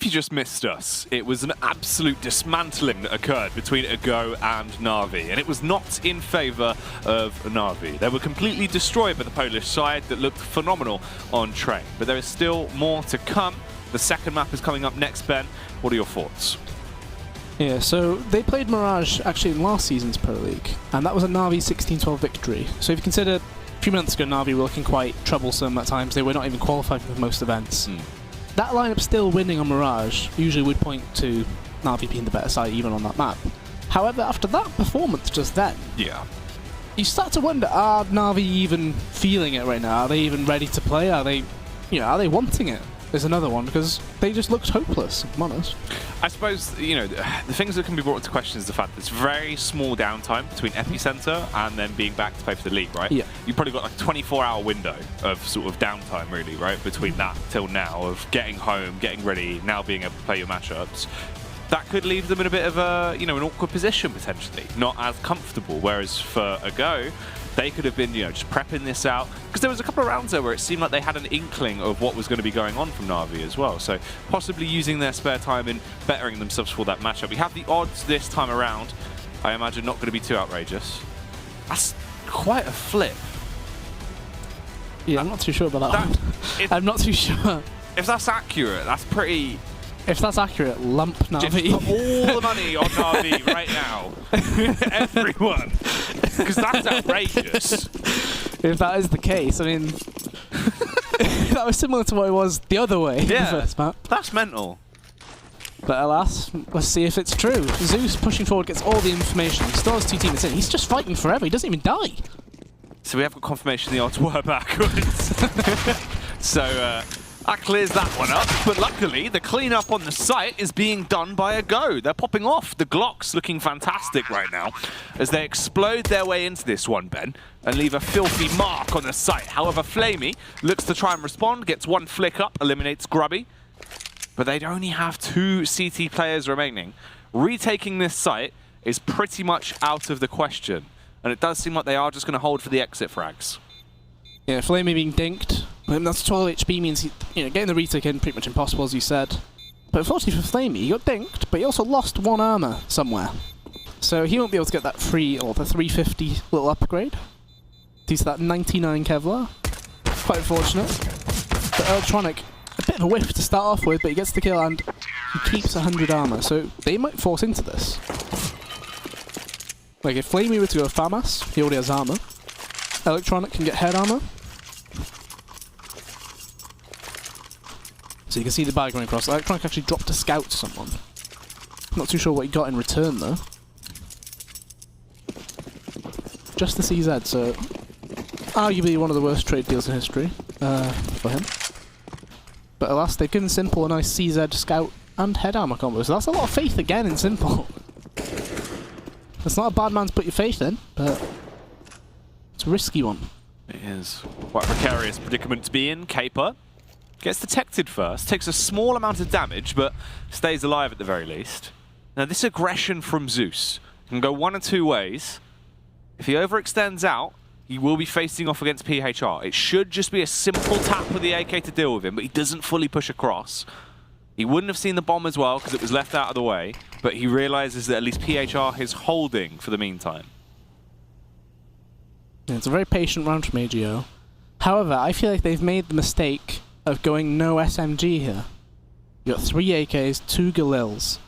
If you just missed us, it was an absolute dismantling that occurred between Ago and NaVi, and it was not in favour of NaVi. They were completely destroyed by the Polish side that looked phenomenal on train, but there is still more to come. The second map is coming up next, Ben. What are your thoughts? Yeah, so they played Mirage actually in last season's Pro League, and that was a NaVi 16-12 victory. So if you consider, a few months ago NaVi were looking quite troublesome at times, they were not even qualified for most events. That lineup still winning on Mirage usually would point to NaVi being the better side even on that map. However, after that performance just then, you start to wonder, are NaVi even feeling it right now? Are they even ready to play? Are they, are they wanting it? There's another one, because they just looked hopeless, if I'm honest. I suppose, the things that can be brought into question is the fact that it's very small downtime between Epicenter and then being back to play for the league, right? Yeah. You've probably got like a 24-hour window of sort of downtime, really, right? Between that till now, of getting home, getting ready, now being able to play your matchups. That could leave them in a bit of a, an awkward position, potentially. Not as comfortable, whereas for Ago, they could have been, just prepping this out. Because there was a couple of rounds there where it seemed like they had an inkling of what was going to be going on from NaVi as well. So possibly using their spare time in bettering themselves for that matchup. We have the odds this time around. I imagine not going to be too outrageous. That's quite a flip. Yeah, I'm not too sure about that one. I'm not too sure. If that's accurate, that's pretty... If that's accurate, lump NaVi. Just put all the money on NaVi right now. Everyone. Because that's outrageous. If that is the case, I mean... that was similar to what it was the other way in the first map. That's mental. But alas, let's see if it's true. Zeus pushing forward gets all the information. He still has 2 teammates in. He's just fighting forever. He doesn't even die. So we have got confirmation the odds were backwards. So... that clears that one up, but luckily the cleanup on the site is being done by Ago. They're popping off. The Glocks looking fantastic right now as they explode their way into this one, Ben, and leave a filthy mark on the site. However, Flamey looks to try and respond, gets one flick up, eliminates Grubby, but they'd only have 2 CT players remaining. Retaking this site is pretty much out of the question, and it does seem like they are just going to hold for the exit frags. Yeah, Flamey being dinked. That's 12 HP means, getting the retake in pretty much impossible, as you said. But unfortunately for Flamey, he got dinked, but he also lost 1 armor somewhere. So he won't be able to get that free, or the 350 little upgrade. Due to that 99 Kevlar. Quite unfortunate. But Electronic, a bit of a whiff to start off with, but he gets the kill and he keeps 100 armor. So they might force into this. Like if Flamey were to go FAMAS, he already has armor. Electronic can get head armor. So you can see the bag going across. Electronic actually dropped a scout to someone. Not too sure what he got in return though. Just the CZ, so arguably one of the worst trade deals in history for him. But alas, they've given Simple a nice CZ scout and head armor combo, so that's a lot of faith again in Simple. It's not a bad man to put your faith in, but it's a risky one. It is quite a precarious predicament to be in. Caper gets detected first, takes a small amount of damage, but stays alive at the very least. Now this aggression from Zeus can go one of 2 ways. If he overextends out, he will be facing off against PHR. It should just be a simple tap with the AK to deal with him, but he doesn't fully push across. He wouldn't have seen the bomb as well because it was left out of the way, but he realizes that at least PHR is holding for the meantime. Yeah, it's a very patient round from AGO. However, I feel like they've made the mistake of going no SMG here. You got 3 AKs, 2 Galils.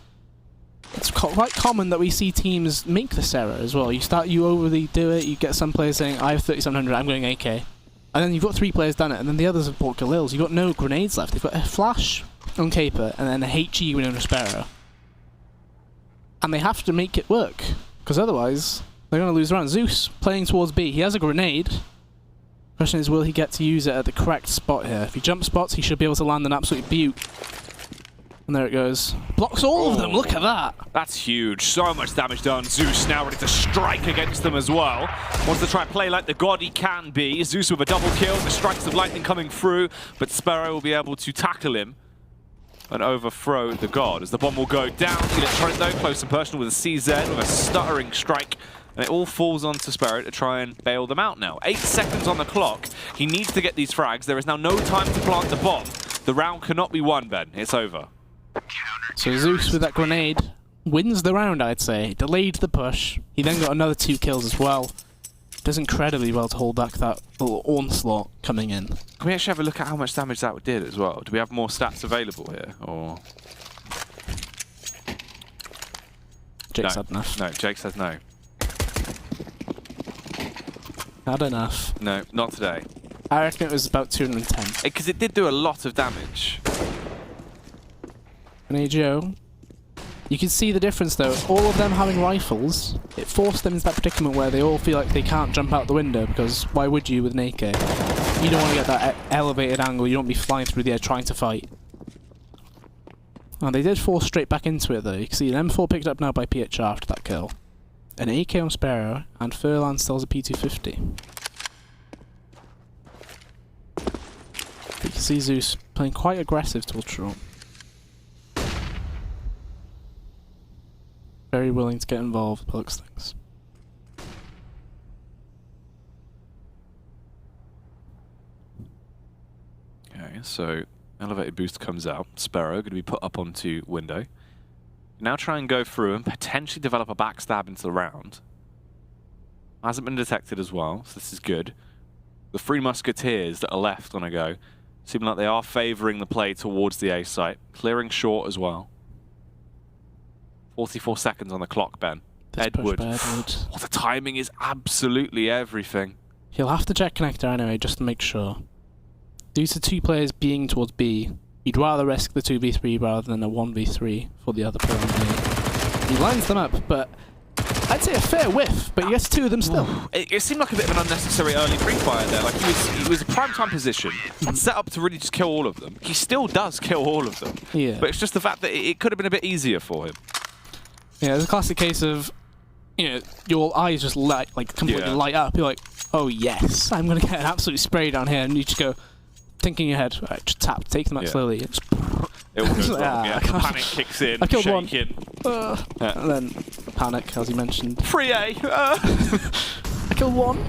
It's quite common that we see teams make this error as well. You overly do it, you get some players saying, I have 3700, I'm going AK. And then you've got 3 players done it, and then the others have bought Galils. You've got no grenades left. They've got a flash on Caper, and then a HE on Sparrow. And they have to make it work, because otherwise they're going to lose round. Zeus playing towards B. He has a grenade. Question is, will he get to use it at the correct spot here? If he jump spots, he should be able to land an absolute beaut. And there it goes. Blocks all of them, look at that! That's huge, so much damage done. Zeus now ready to strike against them as well. Wants to try and play like the god he can be. Zeus with a double kill, the strikes of lightning coming through, but Sparrow will be able to tackle him and overthrow the god as the bomb will go down. Electronic though, close and personal with a CZ with a stuttering strike. And it all falls onto Sparrow to try and bail them out now. 8 seconds on the clock. He needs to get these frags. There is now no time to plant the bomb. The round cannot be won, Ben. It's over. So Zeus with that grenade wins the round, I'd say. Delayed the push. He then got another 2 kills as well. Does incredibly well to hold back that little onslaught coming in. Can we actually have a look at how much damage that did as well? Do we have more stats available here, or...? Jake said enough. No, Jake says no. Had enough. No, not today. I reckon it was about 210. Because it did do a lot of damage. And AGO, you can see the difference though. All of them having rifles, it forced them into that predicament where they all feel like they can't jump out the window, because why would you with an AK? You don't want to get that elevated angle, you don't be flying through the air trying to fight. Oh, they did fall straight back into it though. You can see an M4 picked up now by PHR after that kill. An AK on Sparrow, and Furlan still has a P250. You can see Zeus playing quite aggressive towards Trump. Very willing to get involved, by looks things. Okay, so elevated boost comes out. Sparrow going to be put up onto window. Now try and go through and potentially develop a backstab into the round. Hasn't been detected as well, so this is good. The 3 musketeers that are left on a go seem like they are favouring the play towards the A site, clearing short as well. 44 seconds on the clock, Ben. Edward. Oh, the timing is absolutely everything. He'll have to check connector anyway, just to make sure. Due to 2 players being towards B, you'd rather risk the 2v3 rather than a 1v3 for the other player on B. He lines them up, but I'd say a fair whiff, but he gets 2 of them still. It seemed like a bit of an unnecessary early pre-fire there. Like he was a prime time position and set up to really just kill all of them. He still does kill all of them. Yeah. But it's just the fact that it could have been a bit easier for him. Yeah, it's a classic case of, you know, your eyes just completely light up. You're like, oh yes, I'm going to get an absolute spray down here, and you just go, thinking in your head, right, just tap, take them out slowly. It all goes wrong, yeah. The panic kicks in, I killed shaking. And then panic, as you mentioned. Free A! I killed 1.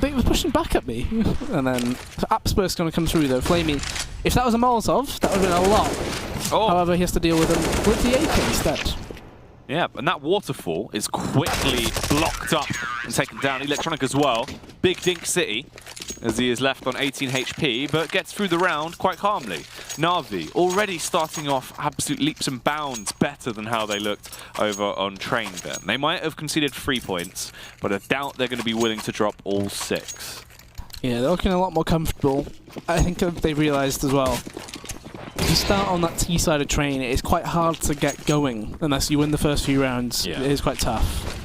They were pushing back at me. And then the Apsburst's going to come through though. Flamey, if that was a Molotov, that would have been a lot. Oh. However, he has to deal with them with the AK instead. Yeah, and that waterfall is quickly blocked up and taken down. Electronic as well. Big Dink City, as he is left on 18 HP, but gets through the round quite calmly. NaVi already starting off absolute leaps and bounds better than how they looked over on Train then. They might have conceded 3 points, but I doubt they're going to be willing to drop all 6. Yeah, they're looking a lot more comfortable. I think they realised as well, if you start on that T side of Train, it is quite hard to get going unless you win the first few rounds. Yeah. It is quite tough.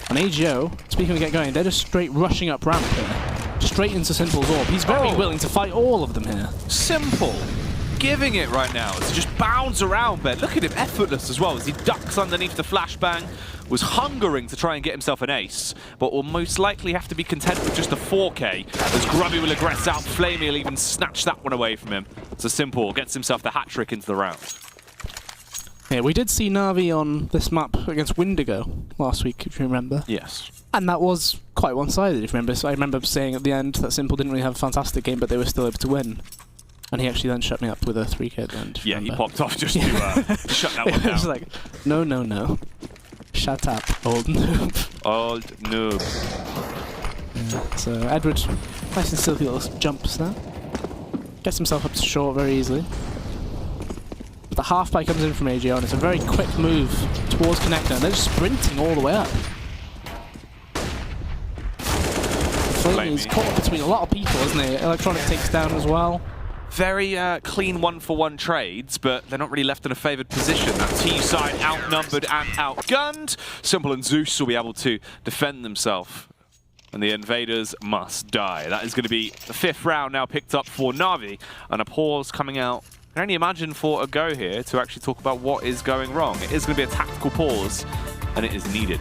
And AGO, speaking of get going, they're just straight rushing up ramp here. Straight into Simple's orb. He's very willing to fight all of them here. Simple. Giving it right now as he just bounds around, Ben. Look at him, effortless as well as he ducks underneath the flashbang. Was hungering to try and get himself an ace, but will most likely have to be content with just a 4K, as Grubby will aggress out. Flamey will even snatch that one away from him. So Simple gets himself the hat-trick into the round. Yeah, we did see NaVi on this map against Windigo last week, if you remember. Yes. And that was quite one-sided, if you remember. So I remember saying at the end that Simple didn't really have a fantastic game, but they were still able to win. And he actually then shut me up with a 3K at the end. Yeah, he popped off just to shut that one down. It was like, no, no, no. Shut up, old noob. Old noob. Yeah, so Edward, nice and silky little jumps there. Gets himself up to short very easily. But the half pipe comes in from AGO, and it's a very quick move towards connector, and they're just sprinting all the way up. Flamey's caught between a lot of people, isn't he? Electronic takes down as well. Very clean 1-for-1 trades, but they're not really left in a favoured position. That T side outnumbered and outgunned. Simple and Zeus will be able to defend themselves, and the invaders must die. That is going to be the 5th round now picked up for NaVi, and a pause coming out. I can only imagine for a go here to actually talk about what is going wrong. It is going to be a tactical pause, and it is needed.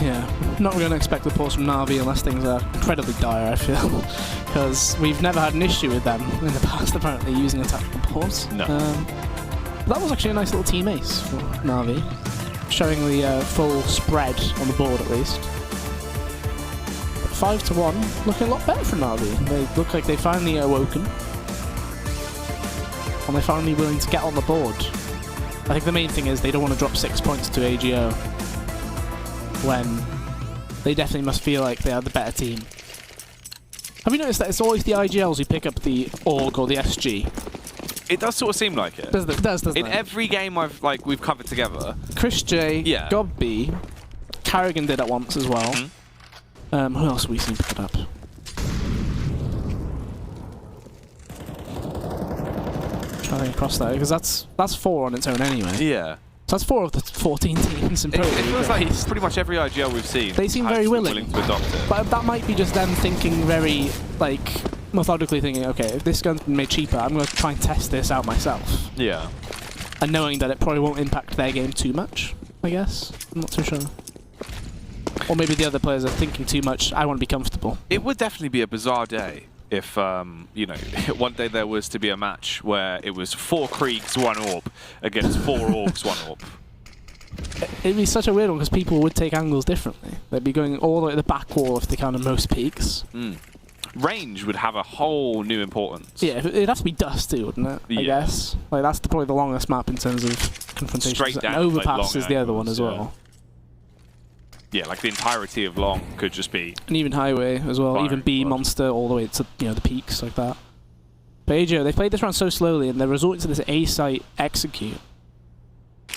Yeah, not going to expect the pause from NaVi unless things are incredibly dire, I feel. Because we've never had an issue with them in the past, apparently, using a tactical pause. No. That was actually a nice little team ace for NaVi, showing the full spread on the board at least. But 5-1, looking a lot better for NaVi. They look like they finally awoken. and they're finally willing to get on the board. I think the main thing is they don't want to drop 6 points to AGO when they definitely must feel like they are the better team. Have you noticed that it's always the IGLs who pick up the AUG or the SG? It does sort of seem like it. Doesn't In it? every game we've covered together. Chris J, Yeah. Gob B, Carrigan did it once as well. Mm-hmm. Who else have we seen pick it up? Trying to think across that, because that's 4 on its own anyway. Yeah. So that's 4 of the 14 teams in Pro League. It feels like pretty much every IGL we've seen. They seem very willing to adopt it. But that might be just them thinking very, like, methodically thinking, okay, if this gun's been made cheaper, I'm going to try and test this out myself. Yeah. And knowing that it probably won't impact their game too much, I guess. I'm not too sure. Or maybe the other players are thinking too much, I want to be comfortable. It would definitely be a bizarre day if, you know, one day there was to be a match where it was 4 Kriegs, 1 AWP against 4 AUGs, 1 AWP. It'd be such a weird one because people would take angles differently. They'd be going all the way to the back wall if they counted most peaks. Range would have a whole new importance. Yeah, it'd have to be Dusty, wouldn't it? I guess. Like, that's probably the longest map in terms of confrontations. Straight down, and Overpass like, long is the other one angles, as well. Yeah, like the entirety of Long could just be... And even Highway as well, Fire, even B, God. Monster, all the way to, you know, the peaks like that. But AGO, they played this round so slowly and they're resorting to this A-site execute.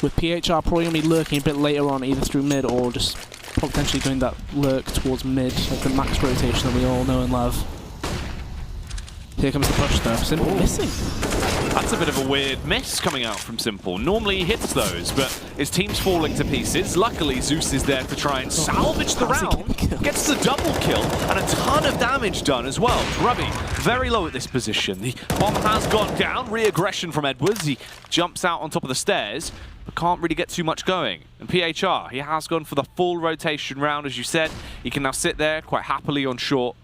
With PHR probably going to be lurking a bit later on, either through mid or just potentially doing that lurk towards mid, like the max rotation that we all know and love. Here comes the push though. Simple missing. That's a bit of a weird miss coming out from Simple. Normally he hits those, but his team's falling to pieces. Luckily, Zeus is there to try and salvage the round. Gets the double kill and a ton of damage done as well. Grubby, very low at this position. The bomb has gone down. Re-aggression from Edwards. He jumps out on top of the stairs, but can't really get too much going. And PHR, he has gone for the full rotation round, as you said. He can now sit there quite happily on short.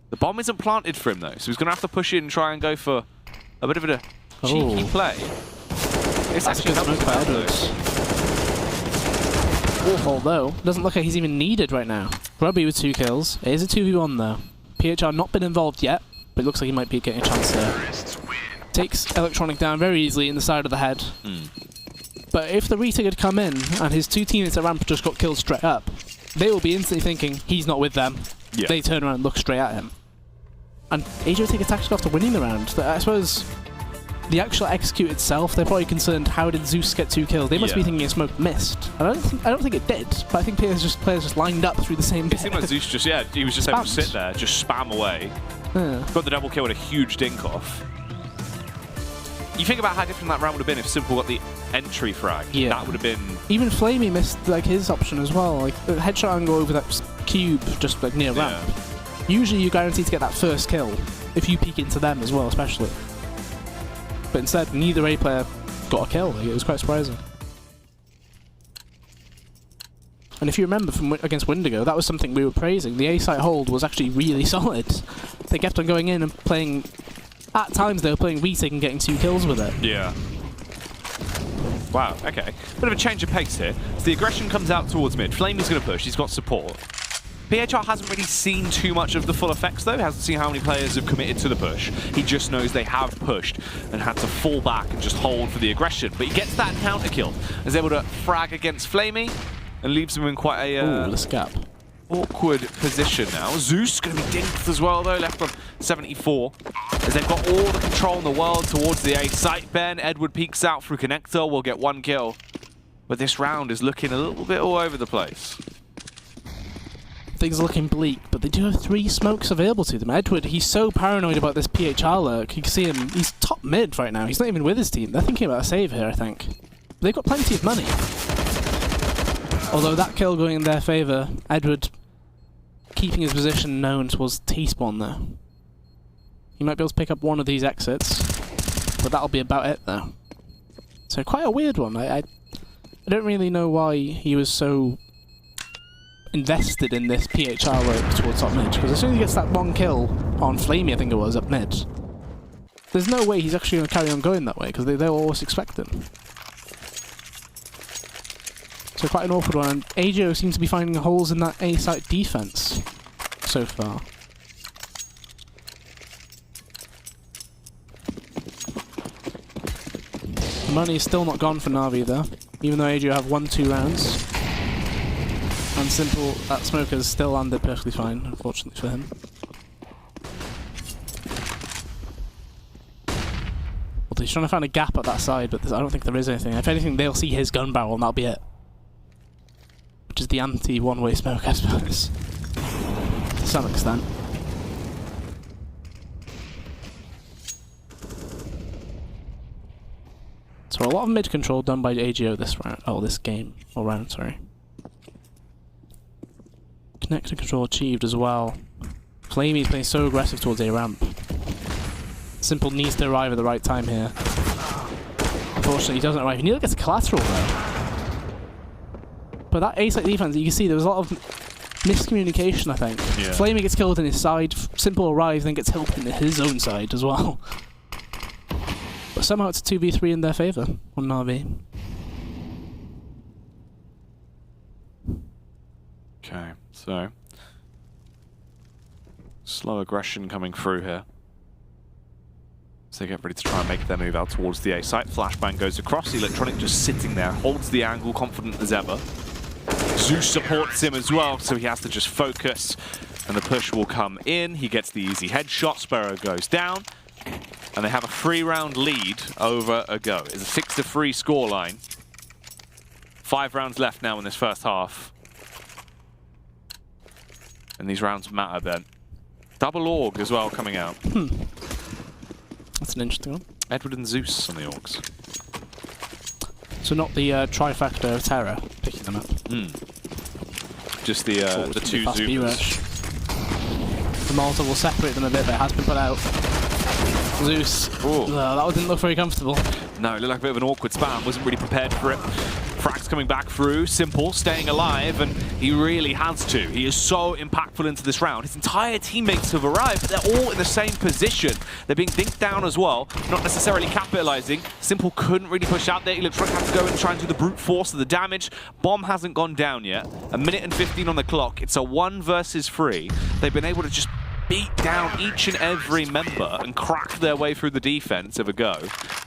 The bomb isn't planted for him, though, so he's going to have to push in and try and go for a bit of a cheeky play. It's actually smoke by Edwards. Although, doesn't look like he's even needed right now. Grubby with 2 kills. It is a 2v1 though. PHR not been involved yet, but it looks like he might be getting a chance there. Takes Electronic down very easily in the side of the head. But if the retake had come in and his 2 teammates at ramp just got killed straight up, they will be instantly thinking he's not with them. Yeah. They turn around and look straight at him. And AGO take a tactic after winning the round. I suppose the actual execute itself, they're probably concerned, how did Zeus get 2 kills? They must be thinking a smoke missed. I don't think it did, but I think players just lined up through the same bit. It seemed like Zeus just, he was just able to sit there, just spam away. Got the double kill with a huge dink off. You think about how different that round would have been if Simple got the entry frag. Yeah. That would have been... Even Flamey missed like his option as well. Like the headshot angle over that cube just like near ramp. Usually you're guaranteed to get that first kill if you peek into them as well, especially. But instead, neither A player got a kill. Like, it was quite surprising. And if you remember from against Wendigo, that was something we were praising. The A-site hold was actually really solid. They kept on going in and playing... At times they were playing retake and getting 2 kills with it. Yeah. Wow, okay. Bit of a change of pace here. So the aggression comes out towards mid. Flamey's going to push. He's got support. PHR hasn't really seen too much of the full effects, though. He hasn't seen how many players have committed to the push. He just knows they have pushed and had to fall back and just hold for the aggression. But he gets that counter kill. Is able to frag against Flamey and leaves him in quite a this gap. awkward position now. Zeus going to be dinked as well, though, left on 74. As they've got all the control in the world towards the A site. Ben, Edward peeks out through connector, will get 1 kill. But this round is looking a little bit all over the place. Things are looking bleak, but they do have 3 smokes available to them. Edward, he's so paranoid about this PHR lurk. You can see him, he's top mid right now. He's not even with his team. They're thinking about a save here, I think. They've got plenty of money. Although that kill going in their favour, Edward keeping his position known towards T-spawn there. He might be able to pick up one of these exits, but that'll be about it though. So quite a weird one. I don't really know why he was so invested in this PHR work towards top mid, because as soon as he gets that 1 kill on Flamey, I think it was, up mid, there's no way he's actually going to carry on going that way, because they'll always expect him. So quite an awkward one, and AGO seems to be finding holes in that A-site defense so far. Money's still not gone for NaVi though, even though AGO have won 2 rounds. And Simple, that Smoker's still landed perfectly fine, unfortunately for him. Well, he's trying to find a gap at that side, but I don't think there is anything. If anything, they'll see his gun barrel and that'll be it. Which is the anti-one-way smoke, I suppose. To some extent. So a lot of mid control done by AGO this round. Oh, this game. Or round, sorry. Connector control achieved as well. Flamey's playing so aggressive towards A ramp. Simple needs to arrive at the right time here. Unfortunately, he doesn't arrive. He nearly gets a collateral though. But that A-side defense, you can see there was a lot of miscommunication, I think. Yeah. Flamey gets killed in his side, Simple arrives, then gets helped in his own side as well. But somehow it's a 2v3 in their favour on NaVi. Okay, so slow aggression coming through here. So they get ready to try and make their move out towards the A site. Flashbang goes across. Electronic just sitting there, holds the angle, confident as ever. Zeus supports him as well, so he has to just focus. And the push will come in. He gets the easy headshot. Sparrow goes down. And they have a 3-round lead over a go. It's a 6-3 scoreline. 5 rounds left now in this first half. And these rounds matter, Ben. Double AUG as well coming out. That's an interesting one. Edward and Zeus on the AUGs. So not the trifecta of terror picking them up. Just the two fast Zoomers. rush. The Molotov will separate them a bit, but it has been put out. Zeus. That didn't look very comfortable. No, it looked like a bit of an awkward spam. Wasn't really prepared for it. Frags coming back through. Simple, staying alive, and he really has to. He is so impactful into this round. His entire teammates have arrived, but they're all in the same position. They're being dinked down as well, not necessarily capitalizing. Simple couldn't really push out there. Electronic had to go and try and do the brute force of the damage. Bomb hasn't gone down yet. 1:15 on the clock. It's a 1 versus 3. They've been able to just beat down each and every member and crack their way through the defense of a go.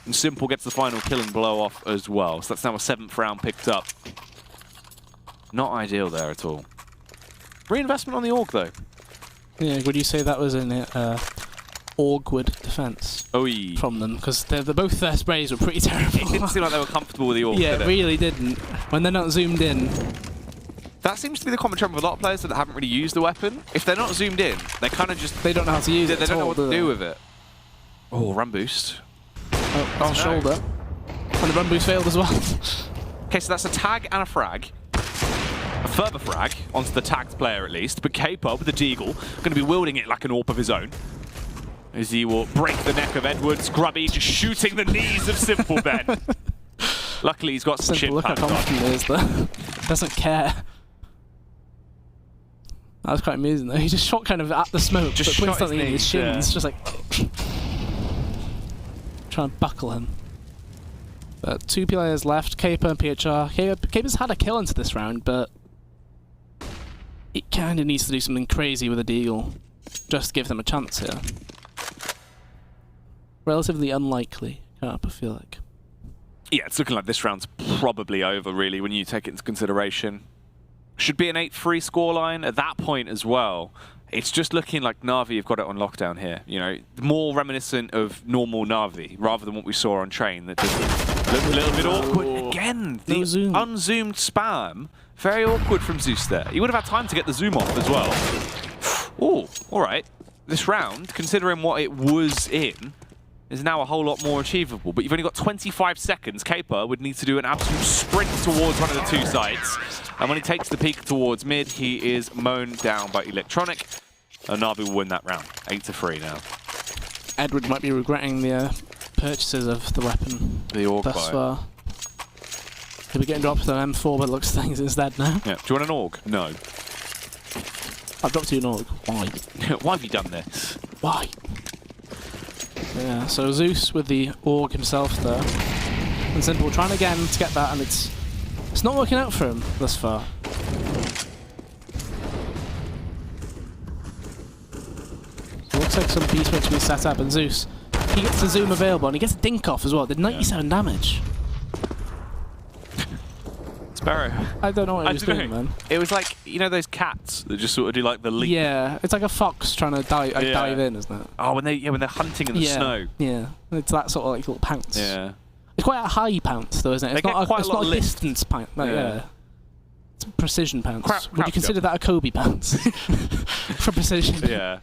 And Simple gets the final killing blow off as well. So that's now a 7th round picked up. Not ideal there at all. Reinvestment on the AUG though. Yeah, would you say that was an awkward defense from them? Because both their sprays were pretty terrible. It didn't seem like they were comfortable with the AUG, yeah, did it really didn't. When they're not zoomed in. That seems to be the common trend with a lot of players that haven't really used the weapon. If they're not zoomed in, they kind of just... They don't know how to use it. They don't know what to do with it. Oh, run boost. Oh, shoulder. And the run boost failed as well. Okay, so that's a tag and a frag. A further frag onto the tagged player at least. But Caper with the Deagle going to be wielding it like an AWP of his own. As he will break the neck of Edwards. Grubby just shooting the knees of Simple Ben. Luckily, he's got some shit. Look how confident he is though. Doesn't care. That was quite amusing though. He just shot kind of at the smoke, just putting something in his shins, just like trying to buckle him. But 2 players left, Caper and PHR. Caper's had a kill into this round, but he kind of needs to do something crazy with a Deagle just to give them a chance here. Relatively unlikely, I feel like. Yeah, it's looking like this round's probably over, really, when you take it into consideration. Should be an 8-3 scoreline at that point as well. It's just looking like NaVi have got it on lockdown here. You know, more reminiscent of normal NaVi rather than what we saw on Train. That just looked a little bit awkward. Again, the unzoomed spam. Very awkward from Zeus there. He would have had time to get the zoom off as well. Oh, all right. This round, considering what it was in, is now a whole lot more achievable. But you've only got 25 seconds. Caper would need to do an absolute sprint towards one of the 2 sides. And when he takes the peak towards mid, he is mown down by Electronic. And NaVi will win that round. 8-3 now. Edward might be regretting the purchases of the weapon thus far. He'll be getting dropped to an M4, but looks things instead now. Yeah. Do you want an AUG? No. I've dropped you an AUG. Why? Why have you done this? Why? Yeah, so Zeus with the AUG himself there. And Simple trying again to get that, and it's not working out for him thus far. So it looks like some B-switch to be set up, and Zeus, he gets the zoom available, and he gets a dink off as well. Did 97 damage. Barrow. I don't know what he was doing, man. It was like, you know those cats that just sort of do like the leap? Yeah, it's like a fox trying to dive in, isn't it? Oh, when they're hunting in the snow. Yeah, it's that sort of like little pounce. Yeah. It's quite a high pounce though, isn't it? It's not a distance pounce. Like, yeah. It's a precision pounce. Would you consider that a Kobe pounce? For precision. Yeah.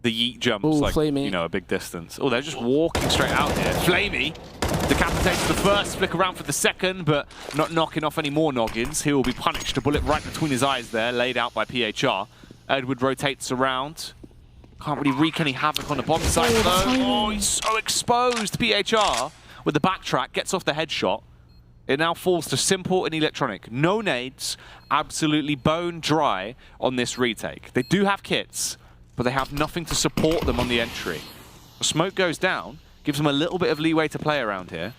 The yeet jumps, ooh, like, Flamey. you know, a big distance. Oh, they're just walking straight out here. Flamey decapitates the first, flick around for the second, but not knocking off any more noggins. He will be punished. A bullet right between his eyes there, laid out by PHR. Edward rotates around. Can't really wreak any havoc on the bomb site, though. Oh, he's so exposed. PHR, with the backtrack, gets off the headshot. It now falls to Simple and Electronic. No nades, absolutely bone dry on this retake. They do have kits, but they have nothing to support them on the entry. The smoke goes down, gives them a little bit of leeway to play around here.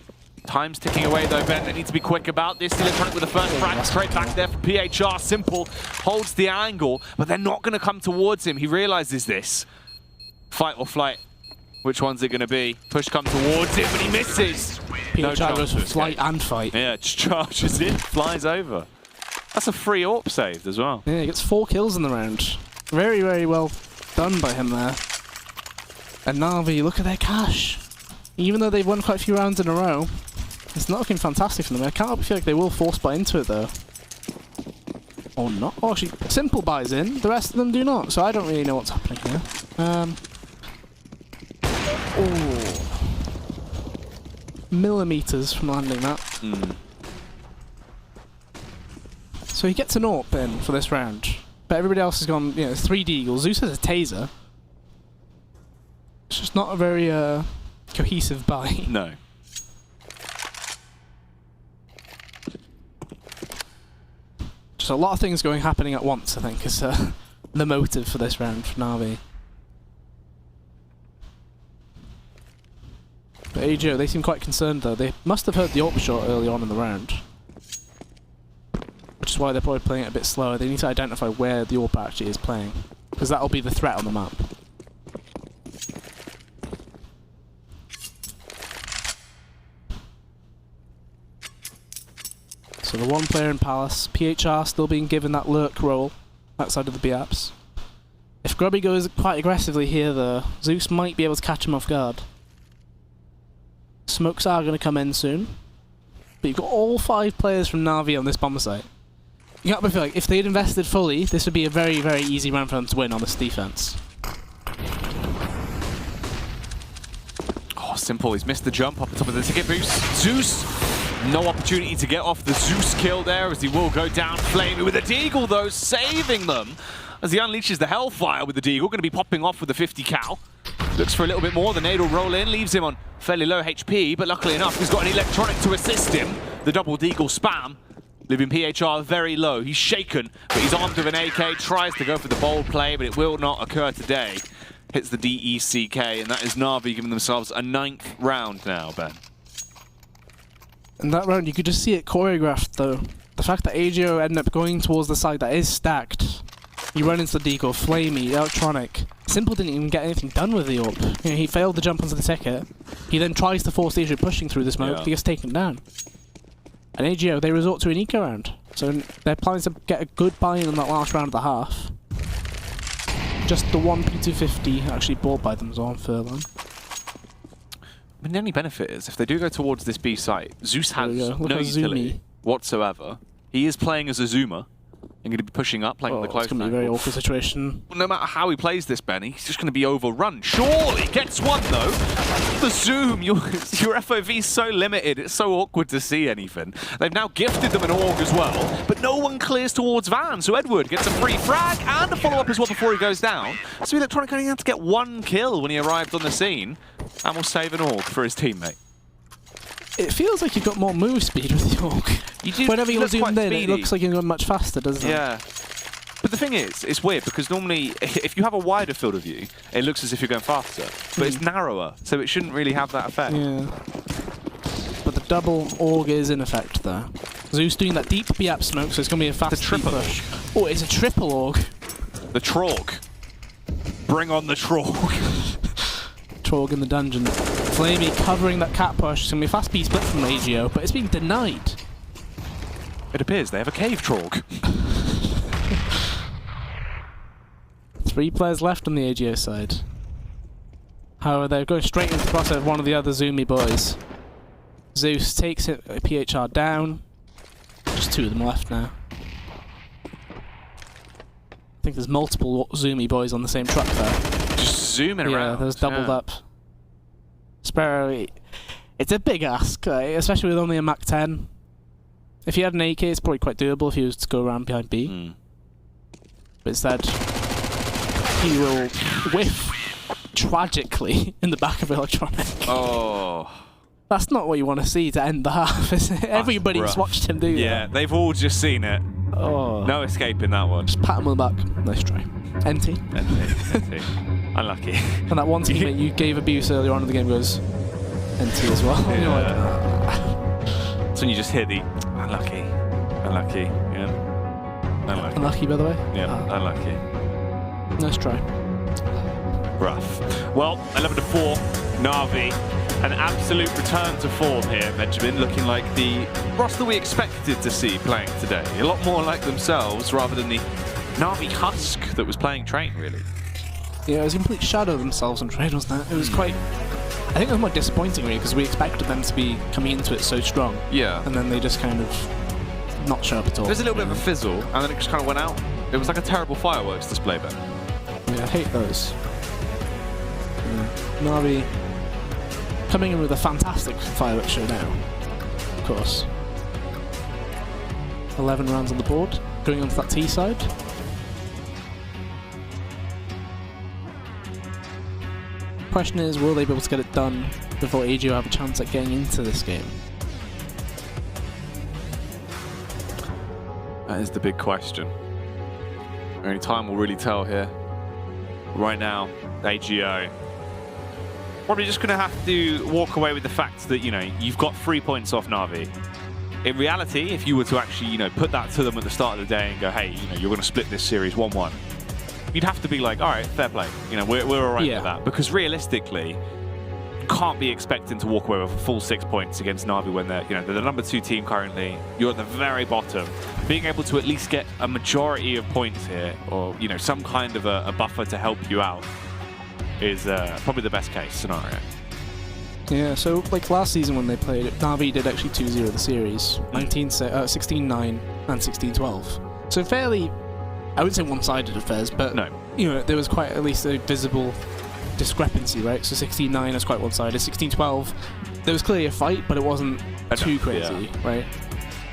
Time's ticking away though, Ben. They need to be quick about this. Electronic with the first frag, straight back there for PHR. Simple holds the angle, but they're not going to come towards him. He realizes this. Fight or flight. Which one's it going to be? Push come towards him, but he misses. PHR goes for flight and fight. Yeah, just charges in, flies over. That's a free AWP saved as well. Yeah, he gets 4 kills in the round. Very, very well done by him there. And NaVi, look at their cash. Even though they've won quite a few rounds in a row, it's not looking fantastic for them. I can't help but feel like they will force buy into it though. Or not. Oh, actually, Simple buys in, the rest of them do not, so I don't really know what's happening here. Oh. Millimeters from landing that. So he gets an AWP in for this round. But everybody else has gone, you know, 3 Deagle. Zeus has a taser. It's just not a very cohesive buy. No. Just a lot of things happening at once, I think, is the motive for this round for NaVi. But AGO, they seem quite concerned though. They must have heard the AWP shot early on in the round. Which is why they're probably playing it a bit slower. They need to identify where the AWP actually is playing. Because that'll be the threat on the map. So the one player in Palace, PHR still being given that lurk role outside of the B-apps. If Grubby goes quite aggressively here though, Zeus might be able to catch him off guard. Smokes are going to come in soon. But you've got all 5 players from NaVi on this bomber site. You got to feel like if they'd invested fully, this would be a very, very easy round for them to win on this defense. Oh, Simple. He's missed the jump up the top of the ticket boost. Zeus, no opportunity to get off the Zeus kill there as he will go down. Flamey with a Deagle though, saving them as he unleashes the Hellfire with the Deagle. Going to be popping off with the 50 cal. Looks for a little bit more. The nade will roll in, leaves him on fairly low HP, but luckily enough, he's got an Electronic to assist him. The double Deagle spam, leaving PHR very low. He's shaken, but he's armed with an AK, tries to go for the bold play, but it will not occur today. Hits the DECK, and that is NaVi giving themselves a 9th round now, Ben. In that round, you could just see it choreographed, though. The fact that AGO ended up going towards the side that is stacked. You run into the Deagle, Flamey, Electronic. Simple didn't even get anything done with the AWP. You know, he failed to jump onto the ticket. He then tries to force the issue pushing through the smoke. He gets taken down. And AGO, they resort to an eco round. So they're planning to get a good buy-in on that last round of the half. Just the one P250 actually bought by them is on furlong. I mean, the only benefit is, if they do go towards this B site, Zeus has no utility whatsoever. He is playing as a zoomer. And going to be pushing up, playing on the close. It's going to be a very awkward situation. No matter how he plays this, Benny, he's just going to be overrun. Surely gets one though. The zoom, your FOV is so limited. It's so awkward to see anything. They've now gifted them an AUG as well, but no one clears towards Van. So Edward gets a free frag and a follow-up as well before he goes down. So Electronic only had to get 1 kill when he arrived on the scene, and will save an AUG for his teammate. It feels like you've got more move speed with the AUG. You do. Whenever you're zoomed in, it looks like you're going much faster, doesn't it? Yeah. But the thing is, it's weird because normally, if you have a wider field of view, it looks as if you're going faster. But it's narrower, so it shouldn't really have that effect. Yeah. But the double AUG is in effect, though. Zeus doing that deep B-app smoke, so it's going to be a fast push. Oh, it's a triple AUG. The Trog. Bring on the Trog. Trog in the dungeon. Flamey covering that cat push. It's going to be a fast B split from AGO, but it's being denied. It appears they have a cave trog. 3 players left on the AGO side. However, they're going straight into the crossover of one of the other Zoomy boys. Zeus takes it, PHR down. Just 2 of them left now. I think there's multiple Zoomy boys on the same truck there. Just zooming around. Yeah, there's doubled up. Sparrow, it's a big ask, especially with only a Mach 10. If he had an AK, it's probably quite doable if he was to go around behind B. But instead, he will whiff tragically in the back of Electronic. Oh. That's not what you want to see to end the half, is it? Everybody's watched him do that. Yeah, they've all just seen it. Oh. No escaping that one. Just pat him on the back. Nice try. NT. NT. Unlucky. And that one teammate you gave abuse earlier on in the game goes NT as well. Yeah. You're like, ah. So you just hear the unlucky, yeah. Unlucky. Unlucky, by the way? Yeah, unlucky. Nice try. Rough. Well, 11-4, NaVi. An absolute return to form here, Benjamin, looking like the roster we expected to see playing today. A lot more like themselves rather than the NaVi husk that was playing Train, really. Yeah, it was a complete shadow of themselves on Train, wasn't it? It was quite... I think it was more disappointing, really, because we expected them to be coming into it so strong. Yeah. And then they just kind of not show up at all. There's a little bit of a fizzle, and then it just kind of went out. It was like a terrible fireworks display, Ben. Yeah, I hate those. NaVi coming in with a fantastic fireworks show now, of course. 11 rounds on the board, going onto that T side. Question is, will they be able to get it done before AGO have a chance at getting into this game? That is the big question. Only time will really tell here. Right now, AGO probably just going to have to walk away with the fact that, you know, you've got 3 points off NaVi. In reality, if you were to actually, you know, put that to them at the start of the day and go, hey, you know, you're going to split this series 1-1, you'd have to be like, all right, fair play. You know, we're all right with that. Because realistically, you can't be expecting to walk away with a full 6 points against NaVi when they're, you know, they're the number 2 team currently. You're at the very bottom. Being able to at least get a majority of points here, or, you know, some kind of a buffer to help you out, is probably the best case scenario. Yeah, so like last season when they played it, NaVi did actually 2-0 the series, 16-9 and 16-12. So fairly, I wouldn't say one-sided affairs, but no, you know, there was quite at least a visible discrepancy, right? So 16-9 is quite one-sided, 16-12, there was clearly a fight, but it wasn't too crazy, right?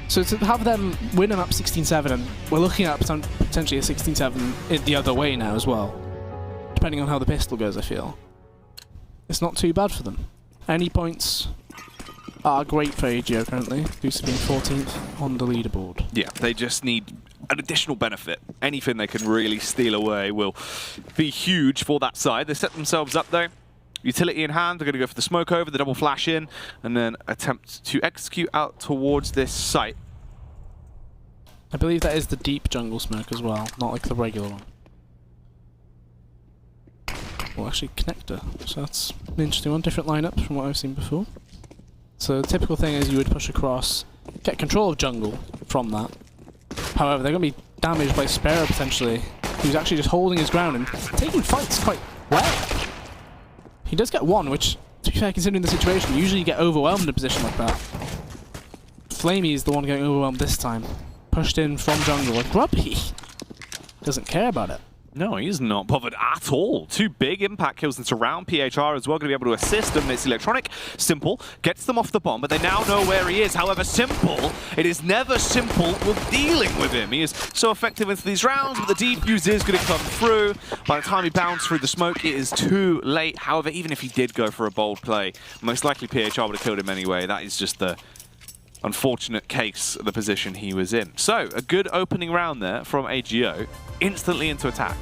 So to have them win them up 16-7, and we're looking at potentially a 16-7 the other way now as well, depending on how the pistol goes, I feel. It's not too bad for them. Any points are great for AGO currently, due to being 14th on the leaderboard. Yeah, they just need an additional benefit. Anything they can really steal away will be huge for that side. They set themselves up though. Utility in hand, they're going to go for the smoke over, the double flash in, and then attempt to execute out towards this site. I believe that is the deep jungle smoke as well, not like the regular one. Well, actually, connector. So that's an interesting one, different lineup from what I've seen before. So the typical thing is you would push across, get control of jungle from that. However, they're going to be damaged by Sparrow potentially, who's actually just holding his ground and taking fights quite well. He does get one, which, to be fair, considering the situation, usually you get overwhelmed in a position like that. Flamey is the one getting overwhelmed this time. Pushed in from jungle, like Grubby doesn't care about it. No, he's not bothered at all. 2 big impact kills and surround PHR as well, going to be able to assist them. It's Electronic. Simple gets them off the bomb, but they now know where he is. However, Simple, it is never simple with dealing with him. He is so effective into these rounds, but the defuse is going to come through. By the time he bounced through the smoke, it is too late. However, even if he did go for a bold play, most likely PHR would have killed him anyway. That is just the unfortunate case of the position he was in. So, a good opening round there from AGO, instantly into attack.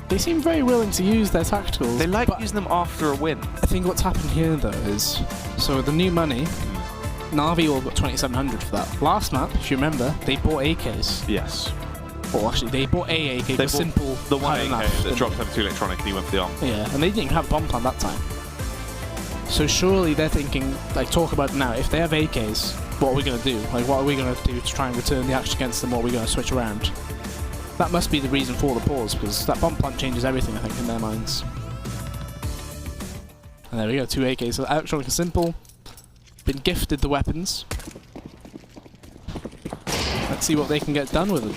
They seem very willing to use their tacticals. They like using them after a win. I think what's happened here though is, so with the new money, NaVi all got 2,700 for that. Last map, if you remember, they bought AKs. Yes. Or actually, they bought a AK, they but Simple the one AK that dropped over to Electronic and he went for the arm. Yeah, and they didn't even have a bomb plan that time. So surely they're thinking, like, talk about it now, if they have AKs, what are we going to do? Like, what are we going to do to try and return the action against them? What are we going to switch around? That must be the reason for the pause, because that bomb plant changes everything, I think, in their minds. And there we go, 2 AKs. So Electronic and Simple, been gifted the weapons. Let's see what they can get done with them.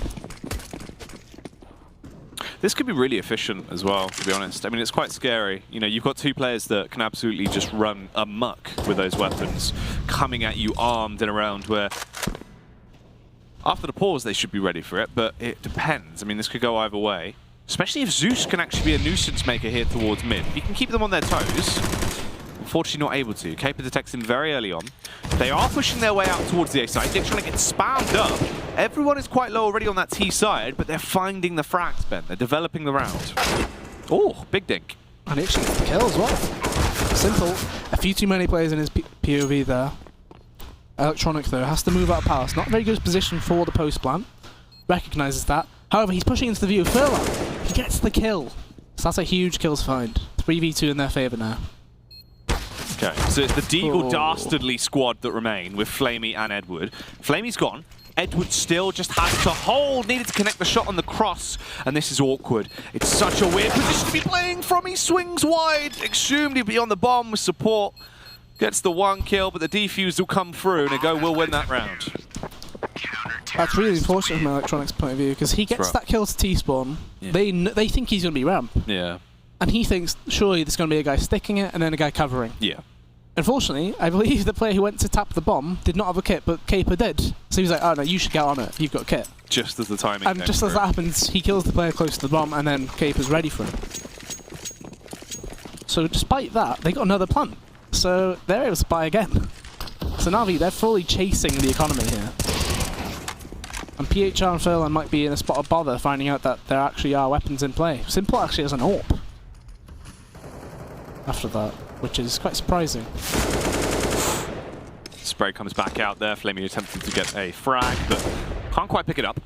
This could be really efficient as well, to be honest. I mean, it's quite scary. You know, you've got 2 players that can absolutely just run amok with those weapons, coming at you armed and around, where after the pause they should be ready for it, but it depends. I mean, this could go either way, especially if Zeus can actually be a nuisance maker here towards mid. He can keep them on their toes. Unfortunately not able to. Caper detects him very early on. They are pushing their way out towards the A side. They're trying to get spammed up. Everyone is quite low already on that T side, but they're finding the frags, Ben. They're developing the round. Oh, big dink. And he actually gets the kill as well. Simple. A few too many players in his POV there. Electronic, though, has to move out past. Not a very good position for the post plant. Recognises that. However, he's pushing into the view of Furlong. He gets the kill. So that's a huge kills find. 3v2 in their favour now. Okay, so it's the Deagle Dastardly squad that remain with Flamey and Edward. Flamey's gone. Edward still just has to hold, needed to connect the shot on the cross, and this is awkward. It's such a weird position to be playing from. He swings wide, extremely beyond the bomb with support. Gets the 1 kill, but the defuse will come through, and Ago will win that round. That's really unfortunate from Electronic's point of view, because he gets that kill to T-spawn. Yeah. They think he's going to be ramp. Yeah. And he thinks, surely there's going to be a guy sticking it, and then a guy covering. Yeah. Unfortunately, I believe the player who went to tap the bomb did not have a kit, but Caper did. So he was like, oh no, you should get on it, you've got a kit. Just as the timing And just as that happens, he kills the player close to the bomb, and then Caper's ready for him. So despite that, they got another plant. So they're able to buy again. So NaVi, they're fully chasing the economy here. And PHR and Furlan might be in a spot of bother finding out that there actually are weapons in play. Simple actually has an AWP after that, which is quite surprising. Spray comes back out there. Flamey attempting to get a frag, but can't quite pick it up.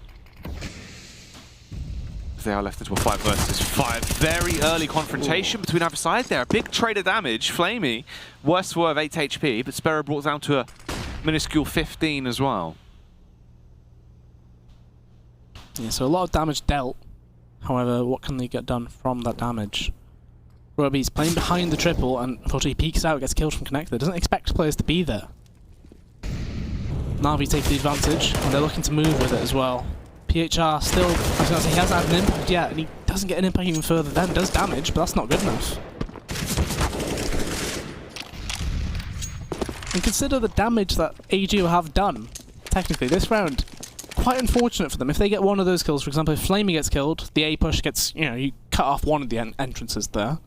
They are left into a 5 versus 5. Very early confrontation between either side there. A big trade of damage. Flamey, worst swerve 8 HP, but Sparrow brought down to a minuscule 15 as well. Yeah, so a lot of damage dealt. However, what can they get done from that damage? Roby's playing behind the triple and unfortunately peeks out, gets killed from connector. Doesn't expect players to be there. NaVi take the advantage and they're looking to move with it as well. PHR still, I was going to say, he hasn't had an impact yet, and he doesn't get an impact even further then. Does damage, but that's not good enough. And consider the damage that AGO have done. Technically, this round, quite unfortunate for them. If they get one of those kills, for example, if Flamey gets killed, the A push gets, you cut off one of the entrances there.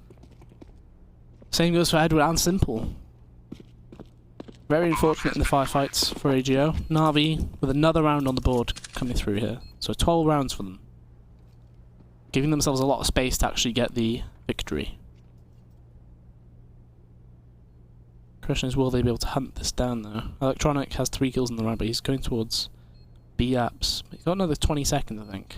Same goes for Edward and Simple. Very unfortunate in the firefights for AGO. NaVi with another round on the board coming through here. So 12 rounds for them. Giving themselves a lot of space to actually get the victory. Question is, will they be able to hunt this down though? Electronic has 3 kills in the round, but he's going towards B apps. He's got another 20 seconds, I think.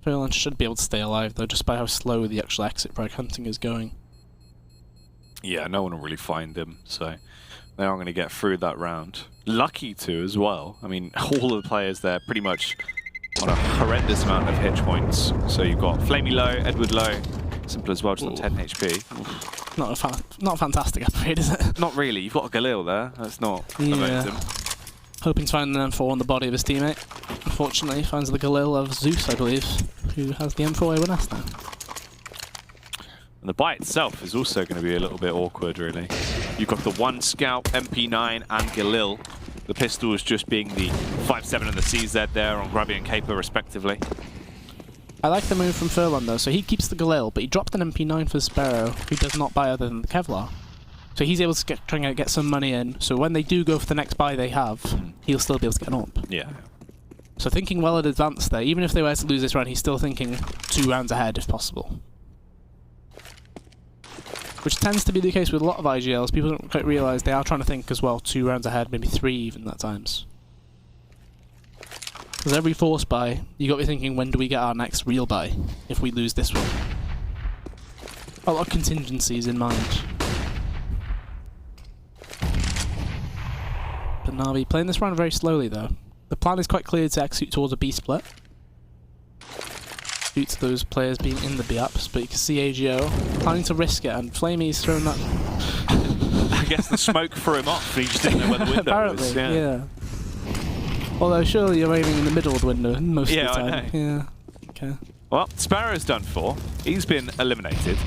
Furlan should be able to stay alive though, just by how slow the actual exit frag hunting is going. Yeah, no one will really find him, so they aren't going to get through that round. Lucky to as well. I mean, all of the players there pretty much on a horrendous amount of hit points. So you've got Flamey low, Edward low, Simple as well, just on 10 HP. Not a fantastic upgrade, is it? Not really. You've got a Galil there. That's not amazing. Hoping to find an M4 on the body of his teammate. Unfortunately, finds the Galil of Zeus, I believe, who has the M4A1S now. And the buy itself is also going to be a little bit awkward, really. You've got the 1 Scout, MP9, and Galil. The pistols just being the 5.7 and the CZ there on Grubby and Caper, respectively. I like the move from Furlan, though. So he keeps the Galil, but he dropped an MP9 for Sparrow, who does not buy other than the Kevlar. So he's able to try and get some money in. So when they do go for the next buy they have, he'll still be able to get an AWP. Yeah. So thinking well in advance there. Even if they were to lose this round, he's still thinking 2 rounds ahead if possible. Which tends to be the case with a lot of IGLs. People don't quite realise they are trying to think as well 2 rounds ahead, maybe 3 even at times. Because every force buy, you got to be thinking, when do we get our next real buy if we lose this one? a lot of contingencies in mind. But NaVi playing this round very slowly though. The plan is quite clear to execute towards a B split. Due to those players being in the B ups, but you can see AGO planning to risk it, and Flamey's throwing that. I guess the smoke threw him off, and he just didn't know where the window apparently, was. Yeah. Although surely you're aiming in the middle of the window most of the time. I know. Yeah. Okay. Well, Sparrow's done for. He's been eliminated.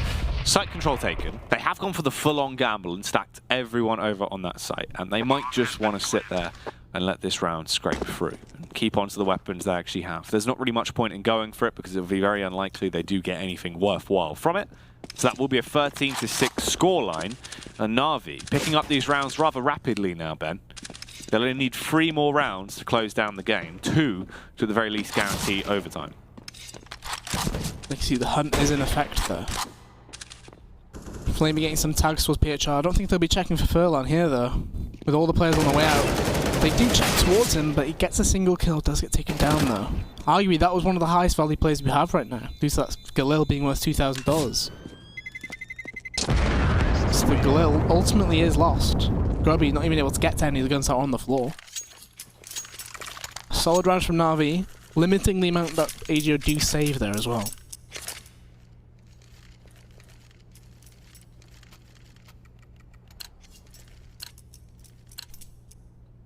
Site control taken. They have gone for the full-on gamble and stacked everyone over on that site, and they might just want to sit there and let this round scrape through and keep on to the weapons they actually have. There's not really much point in going for it because it will be very unlikely they do get anything worthwhile from it. So that will be a 13-6 scoreline. And NaVi picking up these rounds rather rapidly now, Ben. They'll only need 3 more rounds to close down the game. 2 to at the very least guarantee overtime. You can see the hunt is in effect though. Flamey getting some tags towards PHR. I don't think they'll be checking for Furlan here though. With all the players on the way out. They do check towards him, but he gets a single kill, does get taken down though. Arguably that was one of the highest value players we have right now, due to that Galil being worth $2,000. So the Galil ultimately is lost. Grubby not even able to get to any of the guns that are on the floor. Solid round from NaVi, limiting the amount that AGO do save there as well.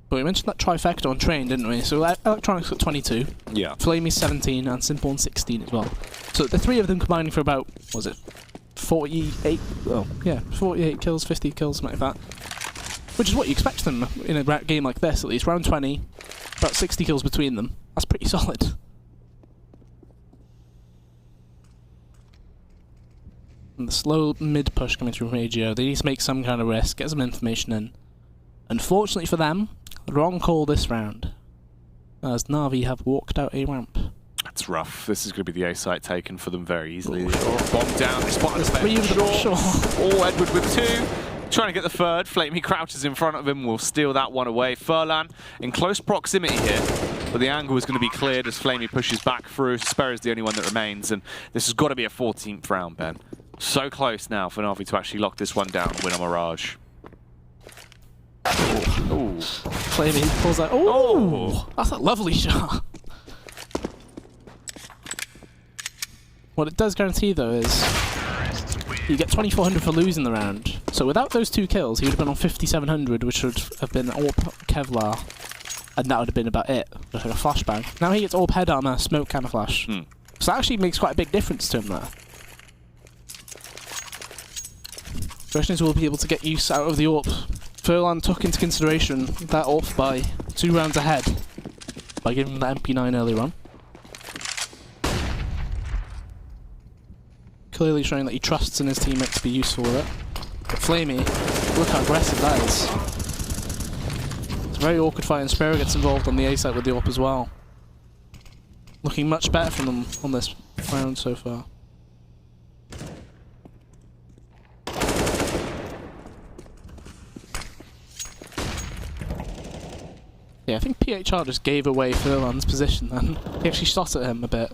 But we mentioned that trifecta on train, didn't we? So Electronics got 22, Yeah. Flamey 17, and Simple on 16 as well. So the 3 of them combining for about, what was it, 48? Oh, yeah, 48 kills, 50 kills, something like that. Which is what you expect them in a game like this, at least. Round 20, about 60 kills between them. That's pretty solid. And the slow mid push coming through from AGO, they need to make some kind of risk, get some information in. Unfortunately for them, wrong call this round, as NaVi have walked out a ramp. That's rough. This is going to be the A site taken for them very easily. Bomb down. They spotted There's 3 of them offshore. Oh, Edward with 2. Trying to get the third. Flamey crouches in front of him. Will steal that one away. Furlan in close proximity here. But the angle is going to be cleared as Flamey pushes back through. Sparrow's the only one that remains. And this has got to be a 14th round, Ben. So close now for NaVi to actually lock this one down, win a Mirage. Ooh. Flamey pulls out. Oh, that's a lovely shot. What it does guarantee though is you get 2,400 for losing the round. So without those 2 kills, he would have been on 5,700, which would have been AWP Kevlar, and that would have been about it. Just like a flashbang. Now he gets AWP head armor, smoke camouflage. So that actually makes quite a big difference to him there. The question is, will be able to get use out of the AWP. Furlan took into consideration that AWP by 2 rounds ahead by giving him the MP9 earlier on. Clearly showing that he trusts in his teammates to be useful with it. But Flamey, look how aggressive that is. It's a very awkward fight, and Sparrow gets involved on the A side with the AWP as well. Looking much better from them on this round so far. Yeah, I think PHR just gave away Furlan's position then. He actually shot at him a bit.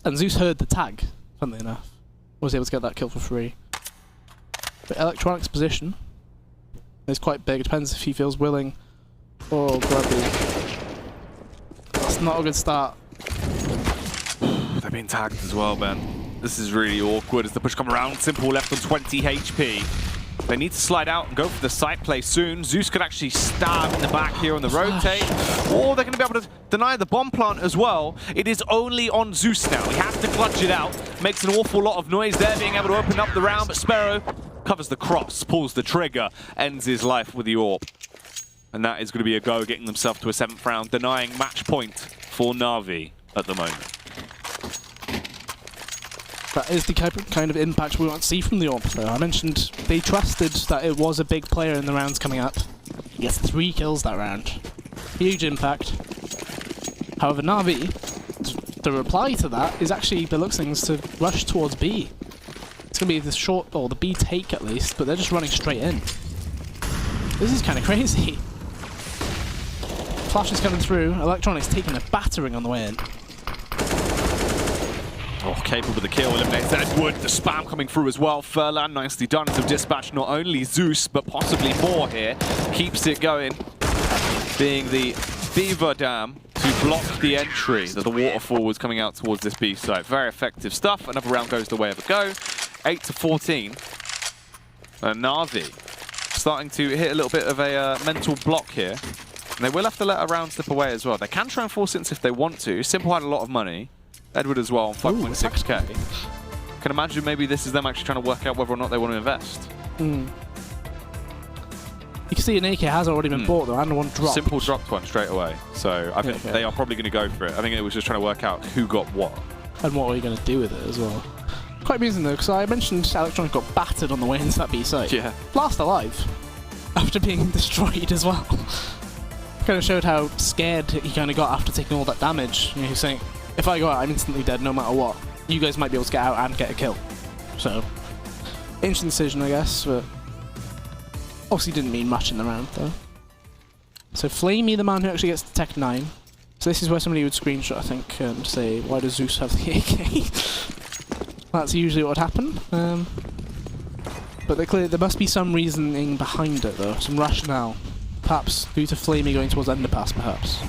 And Zeus heard the tag, funnily enough. Was able to get that kill for free. But Electronics' position is quite big. It depends if he feels willing or grubby. That's not a good start. They're being tagged as well, Ben. This is really awkward as the push comes around. Simple left on 20 HP. They need to slide out and go for the site play soon. Zeus could actually stab in the back here on the rotate. Or they're going to be able to deny the bomb plant as well. It is only on Zeus now. He has to clutch it out. Makes an awful lot of noise there, being able to open up the round. But Sparrow covers the cross, pulls the trigger, ends his life with the AWP. And that is going to be a go, getting themselves to a 7th round, denying match point for NaVi at the moment. That is the kind of impact we want to see from the AWP though. I mentioned they trusted that it was a big player in the rounds coming up. He gets 3 kills that round. Huge impact. However, NaVi, the reply to that is actually the looks things to rush towards B. It's going to be the short, or the B take at least, but they're just running straight in. This is kind of crazy. Flash is coming through. Electronics taking a battering on the way in. Oh, Capable of the kill, eliminates Edward. The spam coming through as well. Furlan nicely done to dispatch not only Zeus, but possibly more here. Keeps it going, being the Beaver Dam to block the entry that the waterfall was coming out towards this B site. Very effective stuff. Another round goes the way of a go. 8-14. And NaVi starting to hit a little bit of a mental block here. And they will have to let a round slip away as well. They can try and force it if they want to. Simple had a lot of money. Edward as well on 5.6k. Can imagine maybe this is them actually trying to work out whether or not they want to invest. You can see an AK has already been bought though, and one dropped. Simple dropped one straight away. So I think they are probably going to go for it. I think it was just trying to work out who got what. And what are you going to do with it as well. Quite amusing though, because I mentioned Electronic got battered on the way into that B site. Yeah. Last alive, after being destroyed as well. Kind of showed how scared he kind of got after taking all that damage. You know, he's saying, if I go out, I'm instantly dead no matter what. You guys might be able to get out and get a kill. So, interesting decision, I guess, but obviously didn't mean much in the round, though. So, Flamey, the man who actually gets the Tech 9. So this is where somebody would screenshot, I think, and say, why does Zeus have the AK? That's usually what would happen. But there must be some reasoning behind it, though. Some rationale. Perhaps due to Flamey going towards Underpass, perhaps.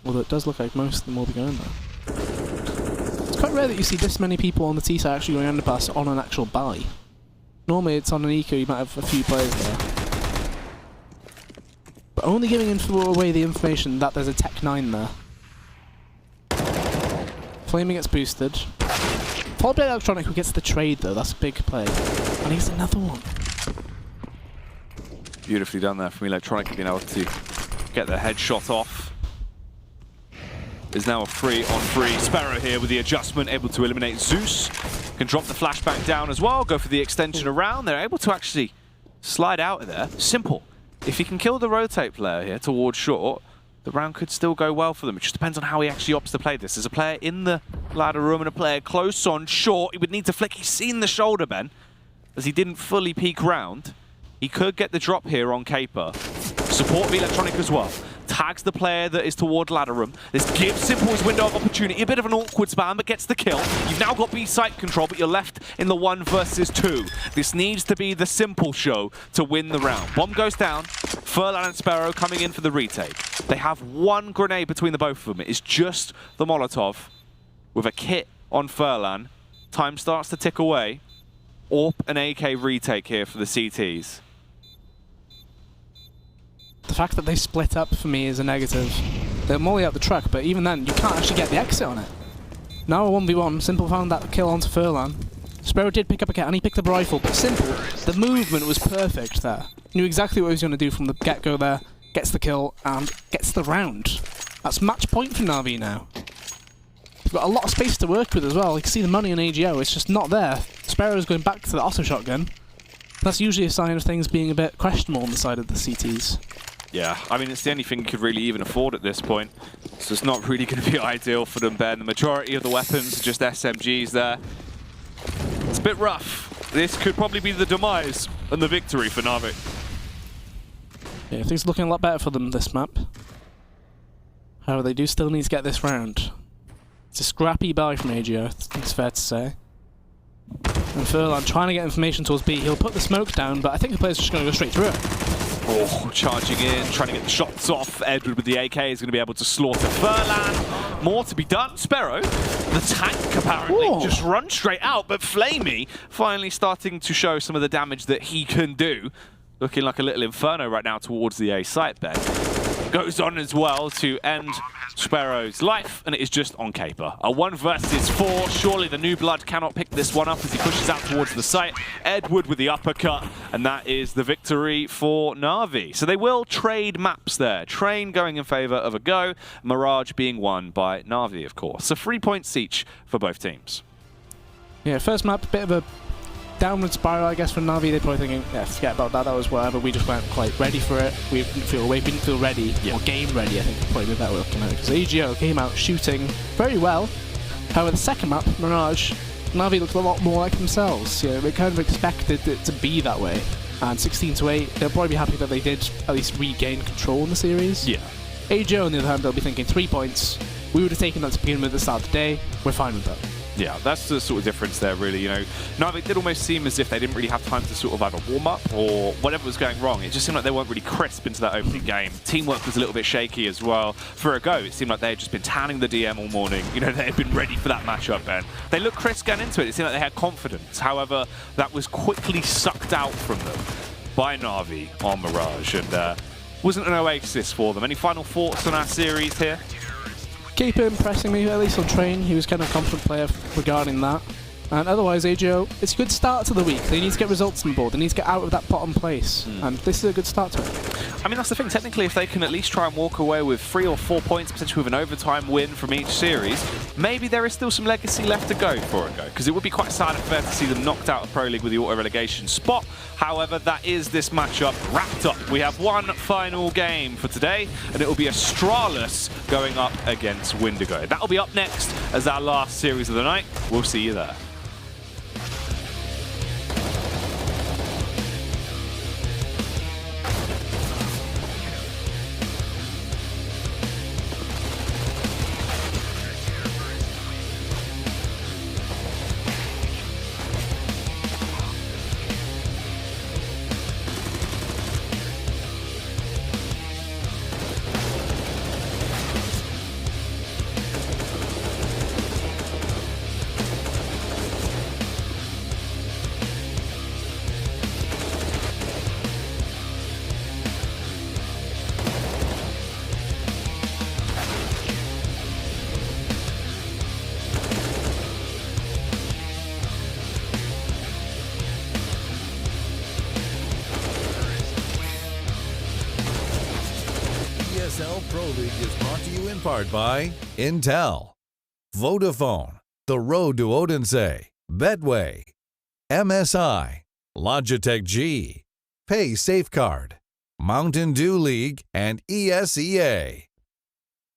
Although it does look like most of them will be going there. It's quite rare that you see this many people on the T side actually going Underpass on an actual buy. Normally it's on an eco, you might have a few players there. But only giving away the information that there's a Tech 9 there. Flaming gets boosted. Followed by Electronic who gets the trade though, that's a big play. And he's another one. Beautifully done there from Electronic, being able to get the headshot off. Is now a 3-on-3. Sparrow here with the adjustment, able to eliminate Zeus. Can drop the flashbang down as well, go for the extension around. They're able to actually slide out of there. Simple. If he can kill the rotate player here towards short, the round could still go well for them. It just depends on how he actually opts to play this. There's a player in the ladder room and a player close on short. He would need to flick. He's seen the shoulder, Ben, as he didn't fully peek round. He could get the drop here on Caper. Support of Electronic as well. Tags the player that is toward ladder room. This gives Simple his window of opportunity. A bit of an awkward spam, but gets the kill. You've now got B site control, but you're left in the 1 versus 2. This needs to be the Simple show to win the round. Bomb goes down. Furlan and Sparrow coming in for the retake. They have one grenade between the both of them. It is just the Molotov with a kit on Furlan. Time starts to tick away. AWP and AK retake here for the CTs. The fact that they split up for me is a negative. They'll molly out the truck, but even then, you can't actually get the exit on it. Now a 1v1, Simple found that kill onto Furlan. Sparrow did pick up a kit and he picked up a rifle, but Simple, the movement was perfect there. Knew exactly what he was going to do from the get-go there, gets the kill and gets the round. That's match point for NaVi now. They've got a lot of space to work with as well. You can see the money on AGO, it's just not there. Sparrow's going back to the auto shotgun. That's usually a sign of things being a bit questionable on the side of the CTs. Yeah, I mean, it's the only thing you could really even afford at this point. So it's not really going to be ideal for them, Ben. The majority of the weapons are just SMGs there. It's a bit rough. This could probably be the demise and the victory for NaVi. Yeah, things are looking a lot better for them this map. However, they do still need to get this round. It's a scrappy buy from AGO, it's fair to say. And Furlan trying to get information towards B. He'll put the smoke down, but I think the player's just going to go straight through it. Oh, charging in, trying to get the shots off. Edward with the AK is going to be able to slaughter Furlan. More to be done. Sparrow, the tank apparently, just run straight out, but Flamey finally starting to show some of the damage that he can do. Looking like a little inferno right now towards the A site bed. Goes on as well to end Sparrow's life, and it is just on Caper. A 1 versus 4. Surely the new blood cannot pick this one up as he pushes out towards the site. Edward with the uppercut, and that is the victory for NaVi. So they will trade maps there. Train going in favor of a go, Mirage being won by NaVi, of course. So 3 points each for both teams. Yeah, first map, a bit of a downward spiral, I guess, for NaVi. They're probably thinking, yeah, forget about that, that was whatever. We just weren't quite ready for it. We didn't feel ready, or game ready, I think, probably the better way of looking at it. Because AGO came out shooting very well. However, the second map, Mirage, NaVi looked a lot more like themselves. You know, they kind of expected it to be that way. And 16-8, they'll probably be happy that they did at least regain control in the series. Yeah. AJO, on the other hand, they'll be thinking 3 points. We would have taken that to begin with at the start of the day. We're fine with that. Yeah, that's the sort of difference there, really. You know, NaVi did almost seem as if they didn't really have time to sort of either warm up or whatever was going wrong. It just seemed like they weren't really crisp into that opening game. Teamwork was a little bit shaky as well. For a go, it seemed like they had just been tanning the DM all morning. You know, they had been ready for that matchup, and they looked crisp going into it. It seemed like they had confidence. However, that was quickly sucked out from them by NaVi on Mirage, and wasn't an oasis for them. Any final thoughts on our series here? Keep impressing me, at least on train. He was kind of a confident player regarding that. And otherwise, AJO, it's a good start to the week. They need to get results on board. They need to get out of that bottom place. And this is a good start to it. I mean, that's the thing. Technically, if they can at least try and walk away with 3 or 4 points, potentially with an overtime win from each series, maybe there is still some legacy left to go for a go. Because it would be quite sad and fair to see them knocked out of Pro League with the auto-relegation spot. However, that is this matchup wrapped up. We have one final game for today, and it will be Astralis going up against Windigo. That will be up next as our last series of the night. We'll see you there. ESL Pro League is brought to you in part by Intel, Vodafone, The Road to Odense, Betway, MSI, Logitech G, Pay Safeguard, Mountain Dew League, and ESEA.